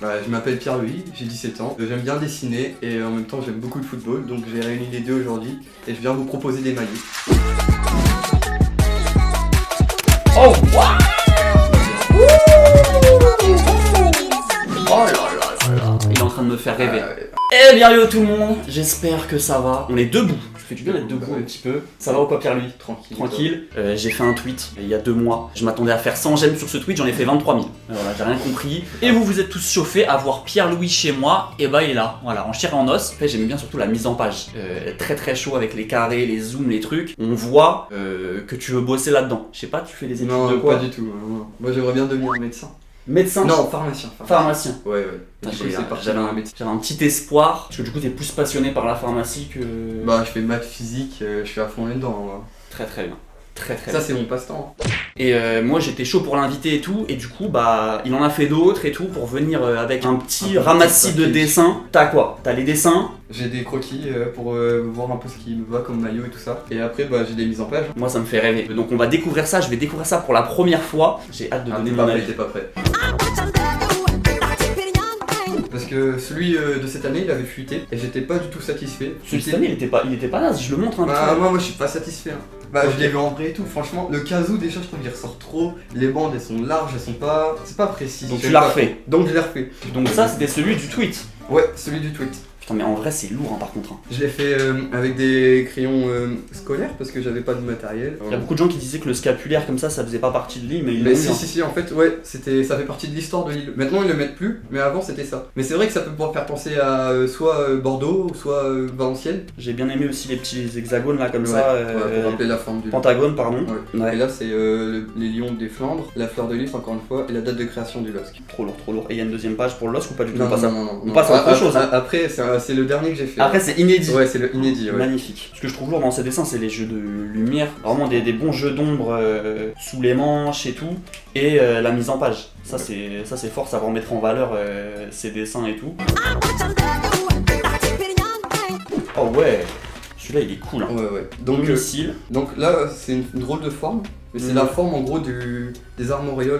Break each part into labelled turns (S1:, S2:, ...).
S1: Je m'appelle Pierre-Louis, j'ai 17 ans, j'aime bien dessiner et en même temps j'aime beaucoup le football, donc j'ai réuni les deux aujourd'hui et je viens vous proposer des maillots.
S2: Oh wow. Oh là là, il est en train de me faire rêver. Eh bien yo tout le monde, j'espère que ça va. On est debout, ça fait du bien d'être debout un petit peu. Ça va ou quoi Pierre-Louis? Tranquille. J'ai fait un tweet il y a 2 mois. Je m'attendais à faire 100 j'aime sur ce tweet, j'en ai fait 23 000. Voilà, j'ai rien compris. Et vous êtes tous chauffés à voir Pierre-Louis chez moi. Et bah il est là, voilà, en chair et en os. En fait, j'aimais bien surtout la mise en page. Très très chaud avec les carrés, les zooms, les trucs. On voit que tu veux bosser là-dedans. Je sais pas, tu fais des études de quoi?
S1: Pas du tout. Moi j'aimerais bien devenir médecin.
S2: Médecin?
S1: Non, pharmacien.
S2: Pharmacien.
S1: Ouais.
S2: J'avais un petit espoir, parce que du coup t'es plus passionné par la pharmacie que...
S1: Je fais maths, physique, je suis à fond là-dedans. Moi.
S2: Très bien. Très
S1: Ça
S2: bien.
S1: c'est mon passe-temps.
S2: Et moi j'étais chaud pour l'inviter et tout, et du coup il en a fait d'autres et tout pour venir avec un petit ramassis de dessins. T'as quoi? T'as les dessins?
S1: J'ai des croquis pour voir un peu ce qui me va comme maillot et tout ça. Et après j'ai des mises en page.
S2: Moi ça me fait rêver. Donc on va découvrir ça, je vais découvrir ça pour la première fois. J'ai hâte de donner mon avis.
S1: T'es pas prêt. Parce que celui de cette année il avait fuité et j'étais pas du tout satisfait.
S2: Celui de cette année il était pas naze, je le montre un peu.
S1: Moi je suis pas satisfait. Je l'ai vu en vrai et tout, franchement, le casou déjà je trouve qu'il ressort trop, les bandes elles sont larges, elles sont pas... c'est pas précis.
S2: Donc tu l'as refait.
S1: Donc je l'ai refait.
S2: Donc ça c'était celui du tweet.
S1: Ouais, celui du tweet.
S2: Putain mais en vrai c'est lourd par contre.
S1: Je l'ai fait avec des crayons scolaires parce que j'avais pas de matériel.
S2: Il y a beaucoup de gens qui disaient que le scapulaire comme ça faisait pas partie de l'île, mais
S1: si, en fait, ouais, ça fait partie de l'histoire de l'île. Maintenant ils le mettent plus, mais avant c'était ça. Mais c'est vrai que ça peut pouvoir faire penser à soit Bordeaux, ou soit Valenciennes.
S2: J'ai bien aimé aussi les petits hexagones là comme
S1: pour rappeler la forme du
S2: Pentagone, pardon.
S1: Ouais. Et là c'est les lions des Flandres, la fleur de lys encore une fois, et la date de création du LOSC.
S2: Trop lourd. Et il y a une deuxième page pour le LOSC ou pas du tout?
S1: Non.
S2: On passe à autre chose.
S1: Après c'est le dernier que j'ai fait.
S2: Après c'est inédit.
S1: Ouais, c'est le inédit. Ouais.
S2: Magnifique. Ce que je trouve lourd dans ces dessins, c'est les jeux de lumière, vraiment des bons jeux d'ombre sous les manches et tout, et la mise en page. Ça c'est fort, ça va remettre en valeur ces dessins et tout. Oh ouais, celui-là il est cool. Hein.
S1: Ouais. Donc là c'est une drôle de forme, mais c'est la forme en gros des armorioles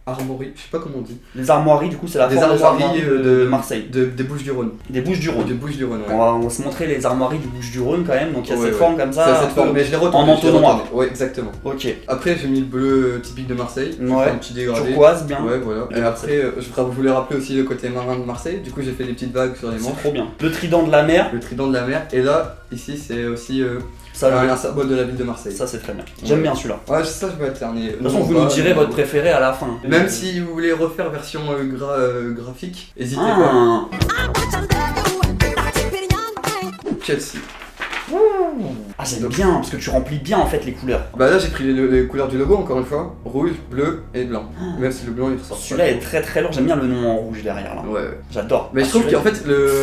S1: armoiries, je sais pas comment on dit.
S2: Les armoiries, du coup, c'est la forme des armoiries de Marseille.
S1: Des Bouches-du-Rhône.
S2: Des Bouches-du-Rhône.
S1: Ouais.
S2: On va se montrer les armoiries du Bouches-du-Rhône quand même, donc il y a cette forme comme ça.
S1: C'est cette forme, mais je l'ai retourné.
S2: En manteau noir.
S1: Ouais, exactement.
S2: Ok.
S1: Après, j'ai mis le bleu typique de Marseille.
S2: Ouais.
S1: Un petit dégradé.
S2: Turquoise, bien.
S1: Ouais, voilà. Et après, je voulais rappeler aussi le côté marin de Marseille. Du coup, j'ai fait des petites vagues sur les manches.
S2: C'est trop bien. Le trident de la mer.
S1: Le trident de la mer. Et là, ici, c'est aussi un symbole de la ville de Marseille.
S2: Ça, c'est très bien. J'aime bien celui-là.
S1: Ouais, ça, je vais alterner.
S2: De toute façon, vous nous direz votre préféré à la fin.
S1: Même si vous voulez refaire version graphique, n'hésitez pas. Chelsea.
S2: Ah j'aime bien, parce que tu remplis bien en fait les couleurs.
S1: Là j'ai pris les couleurs du logo encore une fois, rouge, bleu et blanc. Même si le blanc il ressort.
S2: Celui-là est très lourd, j'aime bien le nom en rouge derrière là.
S1: Ouais.
S2: J'adore.
S1: Mais je trouve qu'en fait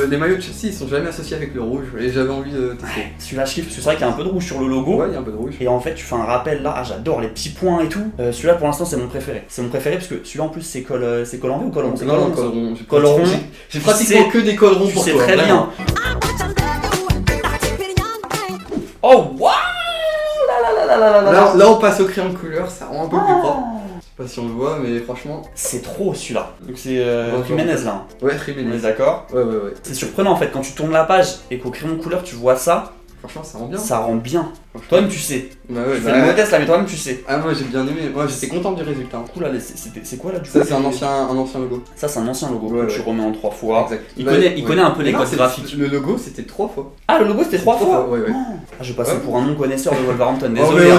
S1: les maillots de Chelsea ils sont jamais associés avec le rouge et j'avais envie de tester.
S2: Celui-là je kiffe parce que c'est vrai qu'il y a un peu de rouge sur le logo.
S1: Ouais, il y a un peu de rouge.
S2: Et en fait tu fais un rappel là, j'adore les petits points et tout. Celui-là pour l'instant c'est mon préféré. C'est mon préféré parce que celui-là en plus c'est col en V ou col rond? C'est col rond.
S1: J'ai pratiquement que des cols ronds pour toi.
S2: C'est très bien. Oh waouh!
S1: Là on passe au crayon de couleur, ça rend un peu plus propre. Je sais pas si on le voit mais franchement...
S2: C'est trop celui-là. Donc c'est Jiménez là.
S1: Ouais, Jiménez.
S2: On est d'accord?
S1: Ouais.
S2: C'est surprenant en fait quand tu tournes la page et qu'au crayon de couleur tu vois ça.
S1: Franchement ça rend bien.
S2: Ça rend bien. Toi-même tu sais.
S1: Bah ouais,
S2: tu fais le modeste là mais toi-même tu sais.
S1: Ah moi j'ai bien aimé, moi j'étais content du résultat.
S2: Du coup là c'est quoi là du coup?
S1: Ça c'est un ancien logo.
S2: Ça c'est un ancien logo
S1: que
S2: tu remets en 3 fois.
S1: Exact.
S2: Il connaît un peu les codes graphiques.
S1: Le logo c'était 3 fois.
S2: Ah le logo c'était 3 fois?
S1: Ouais.
S2: Ah, je passais pour un non-connaisseur de Wolverhampton,
S1: désolé.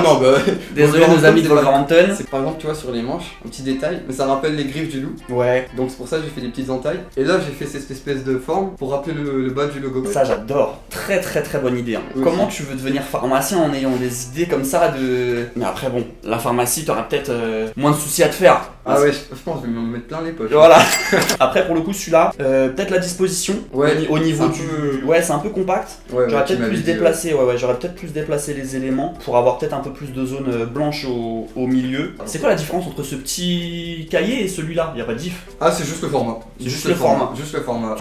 S2: Désolé nos amis de Wolverhampton.
S1: C'est par exemple tu vois sur les manches, un petit détail, mais ça rappelle les griffes du loup.
S2: Ouais.
S1: Donc c'est pour ça que j'ai fait des petites entailles. Et là j'ai fait cette espèce de forme pour rappeler le bas du logo.
S2: Ça j'adore. Très bonne idée. Comment tu veux devenir pharmacien en ayant des idées comme ça de... Mais après bon, la pharmacie t'auras peut-être moins de soucis à te faire.
S1: Ah ouais, je pense que je vais me mettre plein les poches.
S2: Voilà. Après pour le coup celui-là, peut-être la disposition.
S1: Ouais.
S2: Au niveau du... Ouais c'est un peu compact.
S1: Ouais,
S2: j'aurais peut-être plus déplacé, j'aurais peut-être plus déplacé les éléments pour avoir peut-être un peu plus de zone blanche au milieu. C'est quoi la différence entre ce petit cahier et celui-là? Y'a pas de diff?
S1: Ah c'est juste le format.
S2: Juste le format.
S1: Juste le format.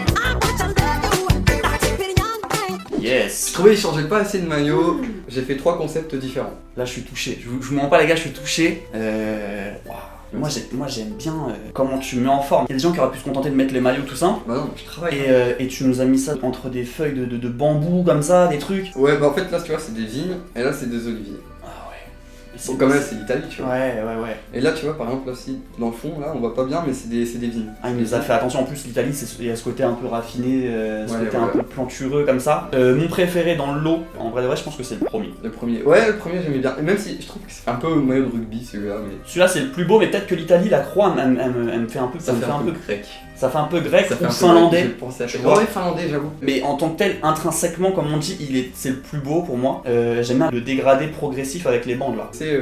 S2: Yes.
S1: Je trouvais qu'il changeait pas assez de maillot. J'ai fait 3 concepts différents.
S2: Là je suis touché. Je vous mens pas les gars, je suis touché. Moi j'aime bien comment tu mets en forme. Il y a des gens qui auraient pu se contenter de mettre les maillots tout simple.
S1: Bah non, je travaille.
S2: Et tu nous as mis ça entre des feuilles de bambou comme ça, des trucs.
S1: Ouais, bah en fait là tu vois c'est des vignes et là c'est des oliviers.
S2: Ah ouais.
S1: Donc quand même c'est l'Italie tu vois.
S2: Ouais.
S1: Et là tu vois par exemple là aussi dans le fond là on voit pas bien mais c'est des vignes.
S2: Ah il nous a fait attention, en plus l'Italie il y a ce côté un peu raffiné, ce côté un peu plantureux comme ça. Mon préféré dans le lot, en vrai de vrai je pense que c'est le premier.
S1: Le premier, ouais le premier j'aimais bien. Et même si je trouve que c'est un peu maillot de rugby celui-là mais.
S2: Celui-là c'est le plus beau mais peut-être que l'Italie, la croix elle me fait un peu.
S1: Ça fait un peu grec.
S2: Ça fait un peu grec
S1: ça fait
S2: ou
S1: un
S2: finlandais.
S1: Ouais, finlandais, j'avoue.
S2: Mais en tant que tel, intrinsèquement, comme on dit, c'est le plus beau pour moi. J'aime bien le dégradé progressif avec les bandes là.
S1: Tu sais,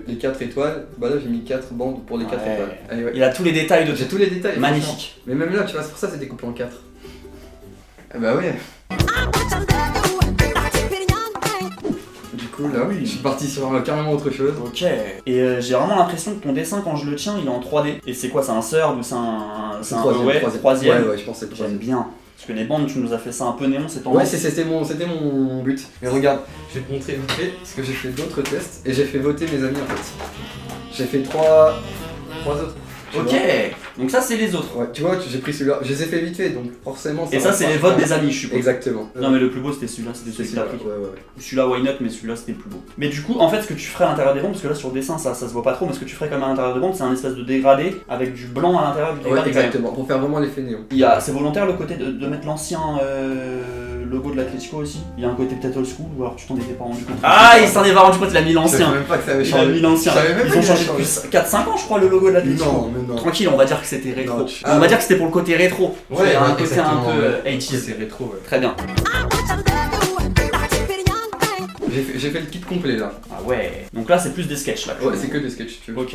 S1: les 4 étoiles, bah là j'ai mis 4 bandes pour les 4 étoiles. Allez, ouais.
S2: Il a tous les détails de
S1: J'ai tous les détails.
S2: magnifique.
S1: Mais même là, tu vois, c'est pour ça que c'est découpé en 4. Ah bah ouais. Du coup, là, je suis parti sur carrément autre chose.
S2: Ok. Et j'ai vraiment l'impression que ton dessin, quand je le tiens, il est en 3D. Et c'est quoi, c'est un third ou c'est un troisième.
S1: Ouais, je pense que c'est le
S2: J'aime bien. Parce que les bandes, tu nous as fait ça un peu néon, c'est ton.
S1: Ouais, c'était mon but. Mais regarde, je vais te montrer vite fait, parce que j'ai fait d'autres tests et j'ai fait voter mes amis en fait. J'ai fait 3 autres.
S2: Ok, donc ça c'est les autres.
S1: Ouais, tu vois, j'ai pris celui-là, je les ai fait vite fait donc forcément.
S2: Et ça c'est les votes des amis, je suppose.
S1: Exactement.
S2: Non mais le plus beau c'était celui-là, c'était celui que t'as pris.
S1: Ouais.
S2: Celui-là, why not, mais celui-là c'était le plus beau. Mais du coup, en fait, ce que tu ferais à l'intérieur des bandes, parce que là sur le dessin ça se voit pas trop, mais ce que tu ferais quand même à l'intérieur des bandes, c'est un espèce de dégradé avec du blanc à l'intérieur du dégradé.
S1: Ouais, exactement, pour faire vraiment l'effet néon.
S2: C'est volontaire le côté de mettre l'ancien logo de l'Atlético aussi. Il y a un côté peut-être old school, ou alors tu t'en étais pas rendu compte. Ah, il s'en est pas rendu compte, il a mis l'ancien.
S1: Je savais même pas que ça avait changé.
S2: Il a mis l'ancien. Ils ont changé depuis 4-5 ans, je crois, le logo de l'Atlético.
S1: Non, mais non.
S2: Tranquille, on va dire que c'était rétro.
S1: Non,
S2: On va dire que c'était pour le côté rétro.
S1: Ouais,
S2: un côté un
S1: exactement,
S2: peu 80s.
S1: C'est rétro, ouais.
S2: Très bien.
S1: J'ai fait le kit complet là.
S2: Ah ouais. Donc là c'est plus des sketchs là.
S1: Ouais, c'est que des sketchs, tu veux.
S2: Ok,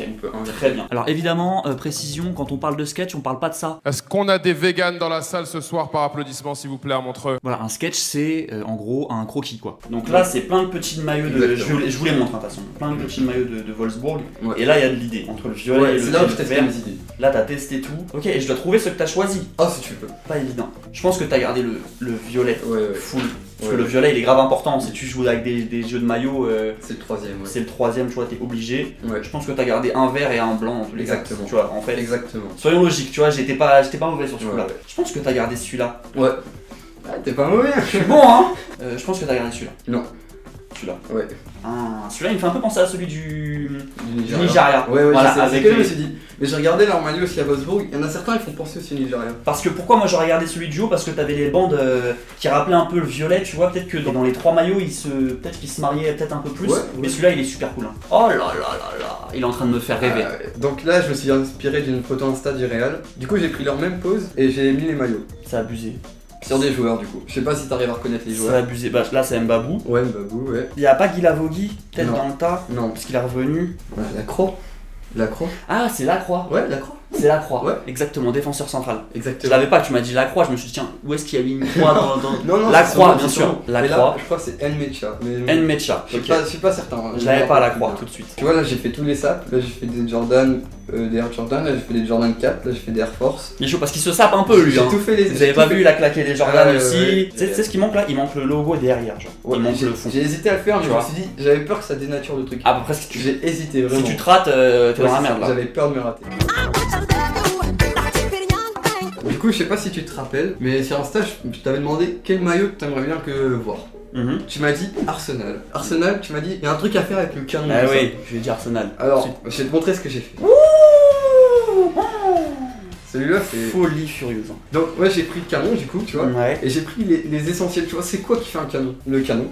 S2: très bien. Alors évidemment, précision, quand on parle de sketch, on parle pas de ça.
S3: Est-ce qu'on a des véganes dans la salle ce soir par applaudissement s'il vous plaît à Montreux?
S2: Voilà, un sketch c'est en gros un croquis quoi. Donc là c'est plein de petits maillots de... Je vous les montre de toute façon. Plein de petits maillots de Wolfsburg. Ouais. Et là il y a de l'idée. Entre le violet et le vert. C'est là où je teste mes idées. Là t'as testé tout. Ok, et je dois trouver ce que t'as choisi.
S1: Ah si tu peux.
S2: Pas évident. Je pense que t'as gardé le violet full. Parce que le violet il est grave important, si tu joues avec des jeux de maillots,
S1: c'est le troisième.
S2: C'est le troisième choix, t'es obligé.
S1: Ouais.
S2: Je pense que t'as gardé un vert et un blanc en tous les cas.
S1: Exactement.
S2: Tu vois, en fait.
S1: Exactement.
S2: Soyons logiques, tu vois, j'étais pas mauvais sur ce coup-là.
S1: Ouais.
S2: Je pense que t'as gardé celui-là.
S1: Ouais. Ah, t'es pas mauvais.
S2: Je suis bon, hein. Je pense que t'as gardé celui-là.
S1: Non.
S2: Celui-là.
S1: Ouais.
S2: Ah, celui-là il me fait un peu penser à celui du
S1: Nigeria.
S2: Nigeria.
S1: Ouais,
S2: voilà,
S1: c'est ce que je me suis dit. Mais j'ai regardé leur maillot aussi à Wolfsburg, il y en a certains qui font penser aussi au Nigeria.
S2: Parce que pourquoi moi j'aurais regardé celui de Joe? Parce que t'avais les bandes qui rappelaient un peu le violet, tu vois, peut-être que dans les 3 maillots peut-être qu'ils se mariaient peut-être un peu plus. Mais celui-là il est super cool. Hein. Oh là là là là, il est en train de me faire rêver.
S1: Donc là je me suis inspiré d'une photo Insta du Real. Du coup j'ai pris leur même pose et j'ai mis les maillots.
S2: C'est abusé.
S1: Sur des joueurs du coup. Je sais pas si t'arrives à reconnaître les joueurs.
S2: C'est abusé. Bah là c'est Mbabou.
S1: Ouais, Mbabou, ouais.
S2: Il y a pas Guilavogui peut-être dans le tas?
S1: Non.
S2: Parce qu'il est revenu.
S1: Ouais, Lacroix. Lacroix.
S2: Ah, c'est Lacroix.
S1: Ouais, Lacroix.
S2: C'est Lacroix.
S1: Ouais.
S2: Exactement, défenseur central.
S1: Exactement.
S2: Je l'avais pas, tu m'as dit Lacroix, je me suis dit tiens, où est-ce qu'il y a mis une croix dans...
S1: Non,
S2: Lacroix, bien sûr.
S1: Lacroix. Je crois que c'est Nmecha.
S2: Nmecha.
S1: Je suis pas certain.
S2: Je l'avais pas à Lacroix tout de suite.
S1: Tu vois, là j'ai fait tous les sapes. Là j'ai fait des Jordan, des Air Jordan. Là j'ai fait des Jordan 4. Là j'ai fait des Air Force.
S2: Il est chaud parce qu'il se sape un peu lui.
S1: J'ai tout fait les.
S2: Vous avez pas vu, il a claqué les Jordan aussi. C'est ce qui manque là, il manque le logo derrière. Genre.
S1: Ouais,
S2: il manque le fond.
S1: J'ai hésité à le faire, mais je me suis dit, j'avais peur que ça dénature le truc.
S2: À peu près ce que
S1: j'ai hésité vraiment.
S2: Si tu te rates, t'es dans la merde là.
S1: J'avais peur de me rater. Du coup, je sais pas si tu te rappelles, mais sur Insta, je t'avais demandé quel maillot t'aimerais bien que voir. Tu m'as dit Arsenal. Arsenal, tu m'as dit, il y a un truc à faire avec le canon.
S2: Ah oui, je vais dire Arsenal.
S1: Alors, je vais te montrer ce que j'ai fait. Celui-là, c'est
S2: folie furieuse.
S1: Donc, moi j'ai pris le canon du coup, tu vois.
S2: Ouais.
S1: Et j'ai pris les essentiels, tu vois. C'est quoi qui fait un canon? Le canon,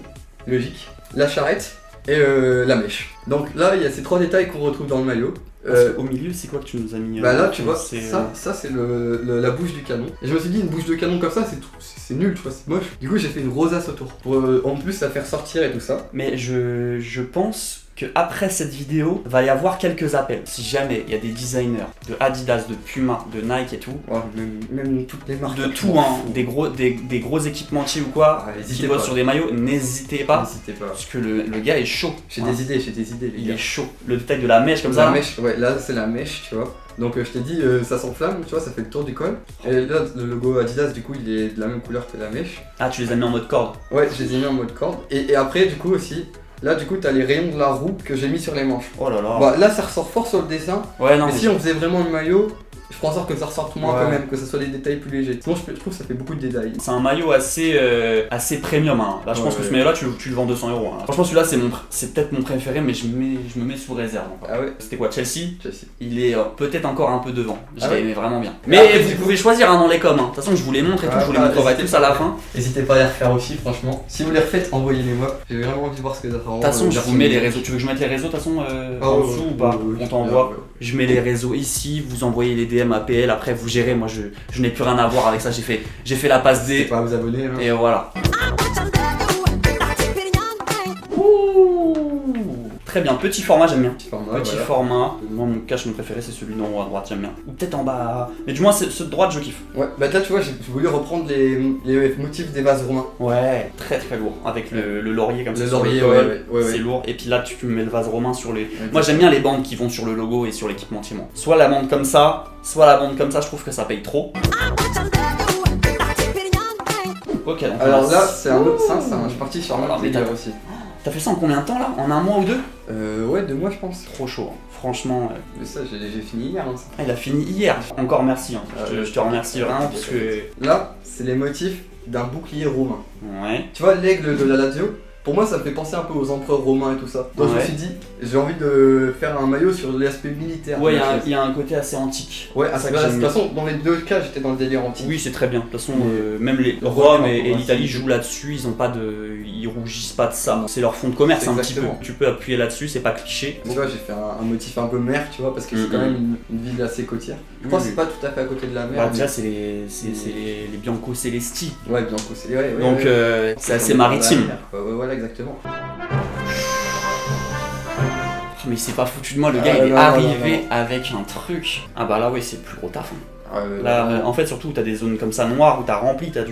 S1: logique. La charrette et la mèche. Donc là, il y a ces 3 détails qu'on retrouve dans le maillot.
S2: Au milieu, c'est quoi que tu nous as mis?
S1: Bah là, tu vois, ça c'est la bouche du canon. Et je me suis dit, une bouche de canon comme ça, c'est nul, tu vois, c'est moche. Du coup, j'ai fait une rosace autour pour en plus la faire sortir et tout ça.
S2: Mais je pense que après cette vidéo, va y avoir quelques appels. Si jamais il y a des designers de Adidas, de Puma, de Nike et tout,
S1: ouais, même toutes les marques.
S2: De tout, hein, des gros équipementiers ou quoi, qui bossent sur des maillots, n'hésitez pas.
S1: N'hésitez pas.
S2: Parce que le gars est chaud.
S1: J'ai des idées, les
S2: Il
S1: gars.
S2: est chaud. Le détail de la mèche comme ça.
S1: La mèche, ouais, là c'est la mèche, tu vois. Donc je t'ai dit, ça s'enflamme, tu vois, ça fait le tour du col. Et là, le logo Adidas, du coup, il est de la même couleur que la mèche.
S2: Ah, tu les as mis en mode corde?
S1: Ouais, je les ai mis en mode corde. Et après, du coup, aussi, Là du coup t'as les rayons de la roue que j'ai mis sur les manches.
S2: Oh là là.
S1: Bah là ça ressort fort sur le dessin.
S2: Ouais, non.
S1: Mais si on faisait vraiment le maillot, je ferais en sorte que ça ressorte moins
S2: Ouais.
S1: quand même, que ce soit des détails plus légers. Sinon je trouve que ça fait beaucoup de détails.
S2: C'est un maillot assez premium. Hein. Là, je pense que ce maillot-là, tu le vends 200 €. Hein. Franchement, celui-là, c'est peut-être mon préféré, mais je me mets sous réserve. Encore.
S1: Ah ouais.
S2: C'était quoi, Chelsea?
S1: Chelsea.
S2: Il est peut-être encore un peu devant. Je
S1: Ah ouais.
S2: l'aimais vraiment bien.
S1: Mais
S2: Mais
S1: après,
S2: vous pouvez choisir dans les coms. Hein. De toute façon, je vous les montre et tout. Je vous les montrerai tous à la fin.
S1: N'hésitez pas à les refaire aussi, franchement. Si vous les refaites, envoyez-les-moi. J'ai vraiment envie de voir ce que ça fera.
S2: De toute façon, je vous mets les réseaux. Tu veux que je mette les réseaux de toute façon en dessous ou pas? On t'envoie. Je mets les réseaux ici. Vous envoyez les DM à PL. Après, vous gérez. Moi, je n'ai plus rien à voir avec ça. J'ai fait la passe
S1: N'hésitez
S2: D.
S1: pas à vous abonner. Hein.
S2: Et voilà. Très bien, petit format, j'aime bien. Petit format. Moi, mon cache, mon préféré, c'est celui d'en haut à droite, j'aime bien. Ou peut-être en bas. Mais du moins, ceux de droite, je kiffe.
S1: Ouais, bah là, tu vois, j'ai voulu reprendre les motifs des vases romains.
S2: Ouais, très très lourd. Avec le laurier comme ça.
S1: Le
S2: sur
S1: laurier,
S2: col.
S1: ouais.
S2: C'est lourd. Et puis là, tu mets le vase romain sur les. Moi, j'aime bien les bandes qui vont sur le logo et sur l'équipementier. Soit la bande comme ça, soit la bande comme ça, je trouve que ça paye trop. Ok, donc
S1: alors là, c'est un autre sens, je suis parti sur un autre
S2: mais
S1: délire aussi.
S2: T'as fait ça en combien de temps là? En un mois ou deux?
S1: Ouais, 2 mois, je pense.
S2: Trop chaud, hein. Franchement.
S1: Mais ça, j'ai fini hier. Hein, ça.
S2: Il a fini hier. Encore merci. Hein. Je te remercie vraiment parce que.
S1: Là, c'est les motifs d'un bouclier romain.
S2: Ouais.
S1: Tu vois, l'aigle de la Lazio, pour moi, ça me fait penser un peu aux empereurs romains et tout ça. Donc je me suis dit, j'ai envie de faire un maillot sur l'aspect militaire.
S2: Ouais, il y a un côté assez antique.
S1: Ouais,
S2: ça
S1: de toute façon, dans les deux cas, j'étais dans le délire antique.
S2: Oui, c'est très bien. De toute façon, même les Rome et l'Italie jouent là-dessus. Ils rougissent pas de ça. C'est leur fond de commerce un petit peu. Tu peux appuyer là-dessus, c'est pas cliché.
S1: Tu vois, j'ai fait un motif un peu mer, tu vois, parce que c'est quand même une ville assez côtière. Je pense que c'est pas tout à fait à côté de la mer.
S2: Bah, déjà, c'est les Bianco Celesti.
S1: Ouais, Bianco Celesti.
S2: Donc, c'est assez maritime.
S1: Ouais, voilà, exactement.
S2: Mais il s'est pas foutu de moi, le gars il est arrivé avec un truc. Ah bah là, oui, c'est le plus gros taf. Hein. Là, en fait, surtout, t'as des zones comme ça noires où t'as rempli, t'as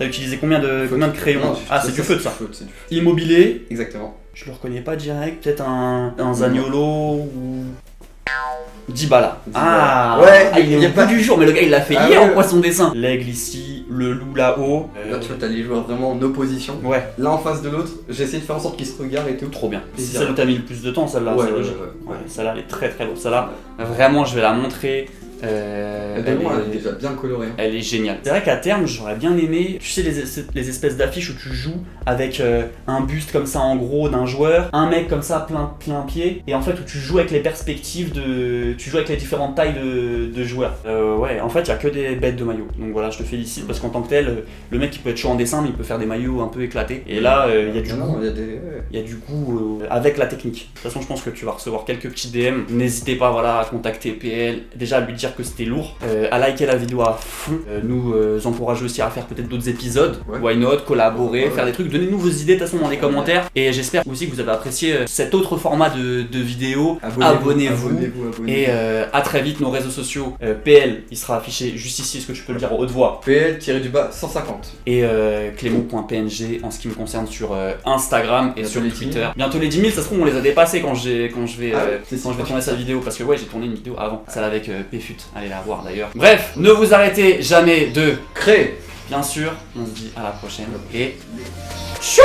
S2: utilisé combien de crayons? Non, ah, c'est du feu de ça. Immobilier.
S1: Exactement.
S2: Je le reconnais pas direct, peut-être un Zaniolo ou. Dybala. Ah ouais, il est au bout du jour, mais le gars il l'a fait hier en quoi son dessin? L'aigle ici, le loup là-haut.
S1: Là tu vois, t'as les joueurs vraiment en opposition.
S2: Ouais.
S1: L'un en face de l'autre, j'ai essayé de faire en sorte qu'ils se regardent et tout.
S2: Trop bien. C'est celle où t'as mis le plus de temps, celle-là,
S1: ouais,
S2: c'est logique. Ouais, celle-là elle est très très lourde. Celle-là, vraiment je vais la montrer.
S1: Elle est déjà bien colorée.
S2: Elle est géniale. C'est vrai qu'à terme, j'aurais bien aimé, tu sais, les espèces d'affiches où tu joues avec un buste comme ça en gros d'un joueur, un mec comme ça plein pied, et en fait où tu joues avec les perspectives tu joues avec les différentes tailles de joueurs. Ouais, en fait, il y a que des bêtes de maillots. Donc voilà, je te félicite parce qu'en tant que tel, le mec il peut être chaud en dessin, mais il peut faire des maillots un peu éclatés. Et là, il y a du goût. Il y a du goût avec la technique. De toute façon, je pense que tu vas recevoir quelques petits DM. N'hésitez pas, voilà, à contacter PL. Déjà à lui dire que c'était lourd, à liker la vidéo à fond, nous encourager aussi à faire peut-être d'autres épisodes, why not, collaborer, faire des trucs, donnez-nous vos idées de toute façon dans les commentaires, et j'espère aussi que vous avez apprécié cet autre format de vidéo. Abonnez-vous. Et à très vite. Nos réseaux sociaux, PL il sera affiché juste ici, est-ce que tu peux le dire à haute voix?
S1: PL-150 et
S2: Clément.png en ce qui me concerne sur Instagram et sur Twitter. Bientôt les 10 000, ça se trouve on les a dépassés quand je vais tourner cette vidéo, parce que ouais, j'ai tourné une vidéo avant, celle avec PFUT, allez la voir d'ailleurs. Bref, ne vous arrêtez jamais de créer, bien sûr. On se dit à la prochaine et chou.